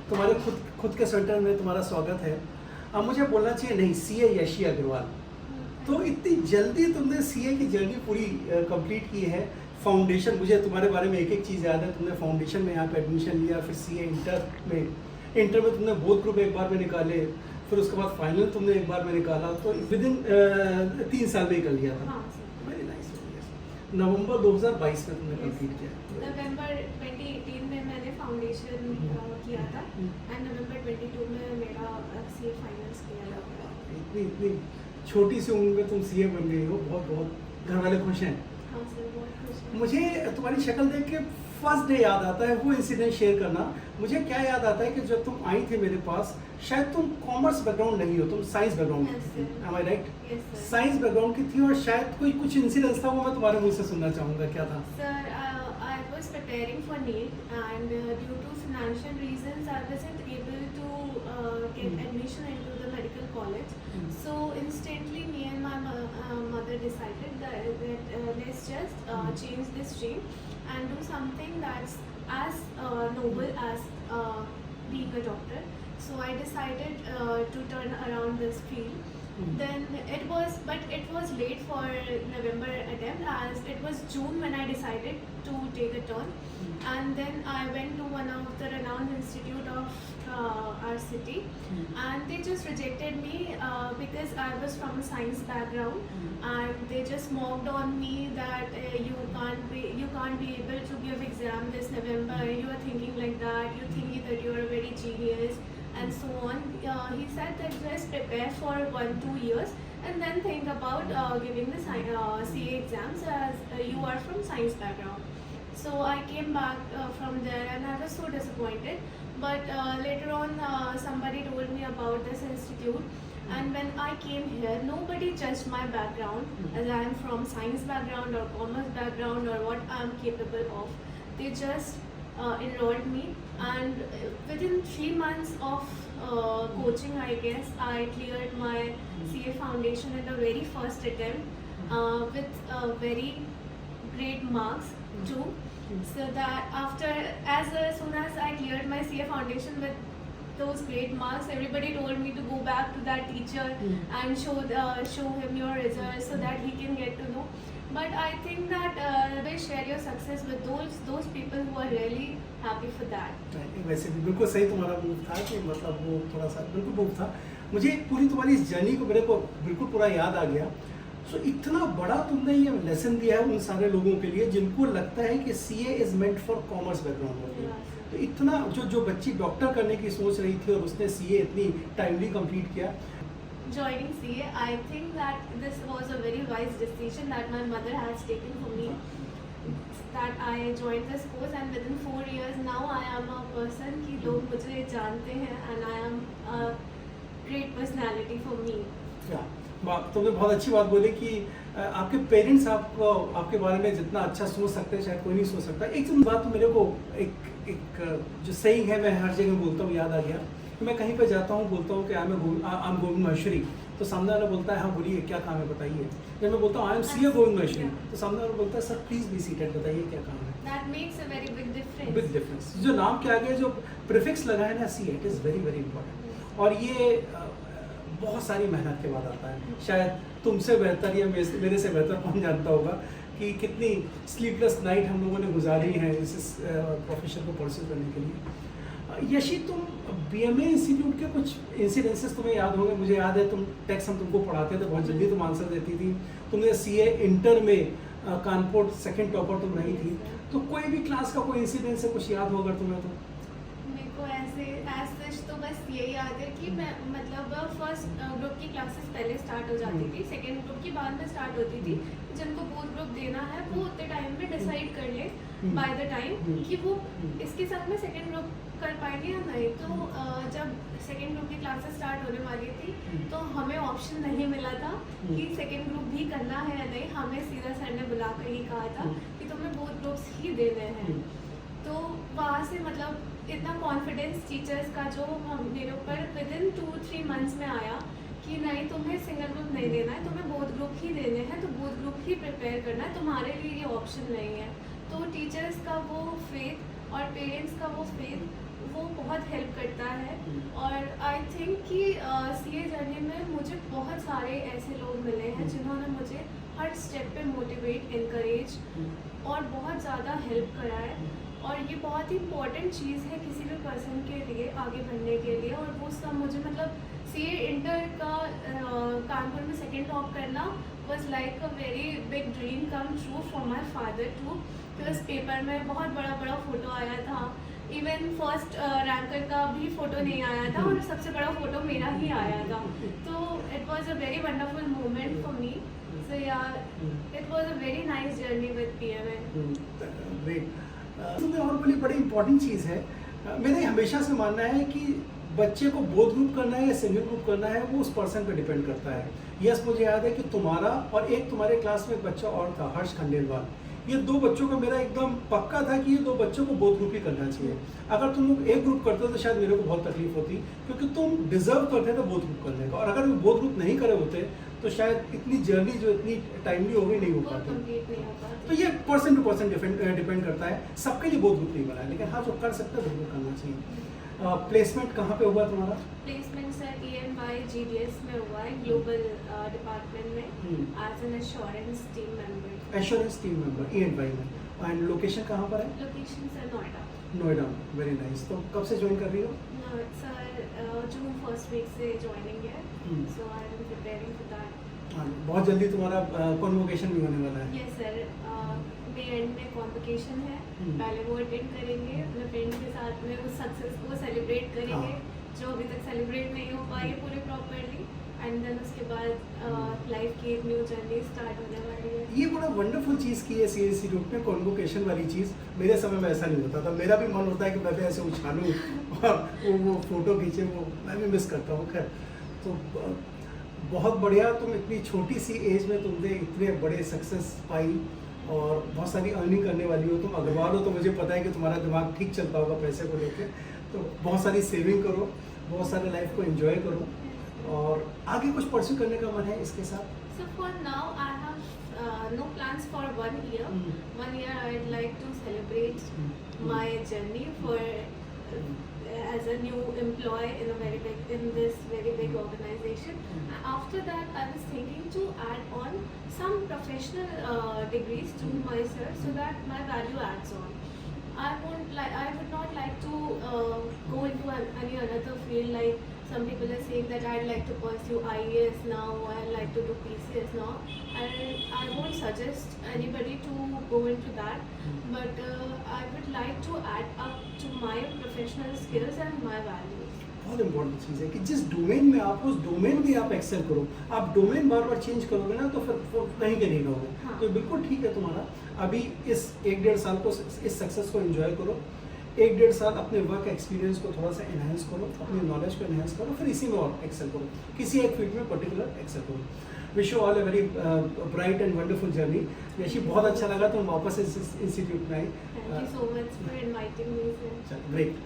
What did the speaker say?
तुम्हारे खुद के सेंटर में तुम्हारा स्वागत है। अब मुझे बोलना चाहिए नहीं, सीए यशी अग्रवाल। तो इतनी जल्दी तुमने सीए की जर्नी पूरी कंप्लीट की है। फाउंडेशन, मुझे तुम्हारे बारे में एक एक चीज़ याद है। तुमने फाउंडेशन में यहाँ पे एडमिशन लिया, फिर सीए इंटर में तुमने बोथ ग्रुप एक बार में निकाले, फिर उसके बाद फाइनल तुमने एक बार में निकाला, तो विद इन 3 साल में ही कर लिया था। हाँ, वेरी नाइस। नवंबर 2022 में तुमने कंप्लीट किया। नवंबर 2018 में मैंने फाउंडेशन किया था एंड नवंबर 22 में मेरा सीए फाइनल्स किया था। इतनी छोटी सी उम्र में तुम सीए बन गई हो, बहुत बहुत घर वाले खुश हैं। हाँ सर, बहुत खुश हूँ। मुझे तुम्हारी शक्ल देख के फर्स्ट डे याद आता है, वो इंसिडेंट शेयर करना। मुझे क्या याद आता है कि जब तुम आई थी मेरे पास, शायद तुम कॉमर्स बैकग्राउंड नहीं हो, तुम साइंस बैकग्राउंड की थी। एम आई राइट? साइंस बैकग्राउंड की थी, और शायद कुछ इंसिडेंट्स था, वो मैं तुम्हारे मुंह से सुनना चाहूँगा। क्या था? Sir, I was preparing for NEET and due to financial reasons I wasn't able to get admission into the medical college. So instantly me and my mother decided that let's just change this stream and do something that's as noble as being a doctor. So I decided to turn around this field. Then it was late for November attempt, as it was June when I decided to take a turn. And then I went to one of the renowned institute of our city, and they just rejected me because I was from a science background, and they just mocked on me that you can't be able to give exam this November. You are thinking like that. You think that you are a very genius. And so on. He said that just prepare for 1-2 years and then think about giving the CA exams, as you are from science background. So I came back from there and I was so disappointed. But later on somebody told me about this institute, and when I came here nobody judged my background, as I am from science background or commerce background or what I am capable of. They just enrolled me, and within 3 months of coaching, I guess I cleared my CA foundation in the very first attempt with very great marks too. So that as soon as I cleared my CA foundation with those great marks, everybody told me to go back to that teacher and show him your results so that he can get to know. But I think that will share your success with those people who are really happy for that. वैसे भी बिल्कुल सही तुम्हारा move था कि मतलब वो थोड़ा सा बिल्कुल मूव था। मुझे पूरी तुम्हारी इस जर्नी को मेरे को बिल्कुल पूरा याद आ गया। सो इतना बड़ा तुमने ये लेसन दिया है उन सारे लोगों के लिए जिनको लगता है कि CA is meant for commerce background. तो इतना जो बच्ची डॉक्टर करने की सोच रही थी और उसने सीए इतनी टाइमली कंप्लीट किया। Joining CA, I think that this was a very wise decision that my mother has taken for me. That I joined this course, and within 4 years now I am a person कि लोग मुझे जानते हैं, and I am a great personality for me. तुमने बहुत अच्छी बात बोली कि आपके पेरेंट्स आपको आपके बारे में जितना अच्छा सोच सकते हैं शायद कोई नहीं सोच सकता। एक बात तो मेरे को एक जो सेइंग है, मैं हर जगह बोलता हूँ, याद आ गया। मैं कहीं पे जाता हूँ, बोलता हूँ कि आई एम गोविंद महेश्वरी, तो सामने वाला बोलता है हाँ बोलिए क्या काम है बताइए। जब मैं बोलता हूँ I am CA Govind Maheshwari, तो सामने वाला बोलता है सर प्लीज बी सीटेड, बताइए क्या काम है। That makes a very big difference. Big difference. जो नाम के आगे जो प्रीफिक्स लगा है ना सी, it is very very important. और ये बहुत सारी मेहनत के बाद आता है। शायद तुमसे बेहतर या मेरे से बेहतर कौन जानता होगा कि कितनी स्लीपलेस नाइट हम लोगों ने गुजारी हैं इस प्रोफेशन को परस्यू करने के लिए। यशी, तुम बीएमए इंस्टीट्यूट के कुछ इंसिडेंसेस तुम्हें याद होंगे। मुझे याद है तुम टेक्स्ट हम तुमको पढ़ाते थे, बहुत जल्दी तुम आंसर देती थी। तुमने सीए इंटर में कानपुर सेकंड टॉपर तुम रही थी। तो कोई भी क्लास का कोई इंसिडेंस है कुछ याद होगा तुम्हें? तो मेरे को ऐसे एज सच तो बस यही याद है कि मैं मतलब फर्स्ट ग्रुप की क्लासेस पहले स्टार्ट हो जाती थी, सेकेंड ग्रुप की बाद में स्टार्ट होती थी। जिनको बोथ ग्रुप देना है वो उतने टाइम में डिसाइड कर ले बाय द टाइम कि वो इसके साथ में सेकेंड ग्रुप कर पाएंगे या नहीं। तो जब सेकेंड ग्रुप की क्लासेस स्टार्ट होने वाली थी तो हमें ऑप्शन नहीं मिला था कि सेकेंड ग्रुप भी करना है या नहीं। हमें सीधा सर ने बुला कर ही कहा था कि तुम्हें बोथ ग्रुप्स ही देने हैं। तो वहाँ से मतलब इतना कॉन्फिडेंस टीचर्स का जो मेरे ऊपर विद इन 2-3 मंथ्स में आया कि नहीं तुम्हें सिंगल ग्रुप नहीं देना है, तुम्हें बोथ ग्रुप ही देने हैं, तो बोथ ग्रुप ही प्रिपेयर करना है, तुम्हारे लिए ये ऑप्शन नहीं है। तो टीचर्स का वो फेथ और पेरेंट्स का वो फेथ वो बहुत हेल्प करता मुझे बहुत सारे ऐसे लोग मिले हैं जिन्होंने मुझे हर स्टेप पे मोटिवेट, एनकरेज और बहुत ज़्यादा हेल्प करा है। और ये बहुत ही इम्पॉर्टेंट चीज़ है किसी भी पर्सन के लिए आगे बढ़ने के लिए। और वो सब मुझे मतलब CA इंटर का कानपुर में सेकेंड टॉप करना was like a very big dream come true for my father too, because paper में बहुत बड़ा बड़ा फ़ोटो आया था। इवन फर्स्ट रैंकर का भी फ़ोटो नहीं आया था और सबसे बड़ा फ़ोटो मेरा ही आया था। तो it was a very wonderful moment for me. So yeah it was a very nice journey with PMN। Great. और बोली बड़ी इंपॉर्टेंट चीज़ है, मेरा हमेशा से मानना है कि बच्चे को बोथ ग्रुप करना है या सिंगल ग्रुप करना है वो उस पर्सन पे डिपेंड करता है। यस, मुझे याद है कि तुम्हारा और एक तुम्हारे क्लास में एक बच्चा और था, हर्ष खंडेलवाल, ये दो बच्चों का मेरा एकदम पक्का था कि ये दो बच्चों को बोथ ग्रुप ही करना चाहिए। अगर तुम लोग एक ग्रुप करते तो शायद मेरे को बहुत तकलीफ होती, क्योंकि तुम डिजर्व करते थे बोथ ग्रुप करने का। और अगर बोथ ग्रुप नहीं करे होते तो शायद इतनी जर्नी जो इतनी टाइमली हो गई नहीं हो पाती। तो ये पर्सन टू पर्सन डिपेंड करता है, सबके लिए बहुत ग्रुप नहीं बना है, लेकिन हाँ जो कर सकते हैं बिल्कुल करना चाहिए। प्लेसमेंट कहाँ पे हुआ तुम्हारा? प्लेसमेंट सर EMY GDS में हुआ है, ग्लोबल डिपार्टमेंट में as an assurance team member. Assurance team member EMY में। एंड लोकेशन कहाँ पर है? Location sir Noida. नोएडा में, वेरी नाइस। तो कब से ज्वाइन कर रही हो? सर जून फर्स्ट वीक से ज्वाइनिंग है, so I am preparing for that. हाँ, बहुत जल्दी तुम्हारा कॉन्वोकेशन भी होने वाला है। यस सर, मे एंड में कॉन्वोकेशन है। पहले वो अटेंड करेंगे, अपने फ्रेंड के साथ में उस सक्सेस को सेलिब्रेट करेंगे जो अभी तक सेलिब्रेट नहीं हो पाई है पूरे प्रॉपरली। एंड देन उसके बाद लाइफ की एक न्यू जर्नी स्टार्ट होने वाली है। ये बड़ा वंडरफुल चीज़ की है CA इंस्टीट्यूट में, कॉन्वोकेशन वाली चीज़। मेरे समय में ऐसा नहीं होता था, मेरा भी मन होता है कि मैं भी ऐसे उछालूँ और वो फोटो खींचे, वो मैं भी मिस करता हूँ। खैर, तो बहुत बढ़िया, तुम इतनी छोटी सी एज में तुमने इतने बड़े सक्सेस पाई और बहुत सारी अर्निंग करने वाली हो। तुम अग्रवाल हो तो मुझे पता है कि तुम्हारा दिमाग ठीक चलता होगा पैसे को लेकर। तो बहुत सारी सेविंग करो, बहुत सारे लाइफ को एंजॉय करो, और आगे कुछ परस्यू करने का मन है इसके साथ? So for now I have no plans for 1 year. 1 year I'd like to celebrate my journey for as a new employee in this very big organization. After that I was thinking to add on some professional degrees to myself so that my value adds on. I would not like to go into any another field. Like some people are saying that I'd like to pursue IAS now, I'd like to do PCS now. I won't suggest anybody to go into that, but I would like to add up to my professional skills and my values. बहुत important चीज़ है कि जिस domain में आप, उस domain में आप Excel करो। आप डोमेन बार बार चेंज करोगे ना तो फिर कहीं के नहीं रहोगे। हाँ। तो बिल्कुल ठीक है तुम्हारा। अभी इस 1-1.5 साल को, इस सक्सेस को एंजॉय करो। 1-1.5 साल अपने वर्क एक्सपीरियंस को थोड़ा सा एनहांस करो, अपनी नॉलेज को एनहांस करो, फिर इसी में और एक्सेल करो, किसी एक फील्ड में पर्टिकुलर एक्सेल करो। Wish you all a very bright and wonderful journey. Yeshi, बहुत अच्छा लगा तुम वापस इस इंस्टीट्यूट में आई। Thank you so much for inviting me, sir. Great.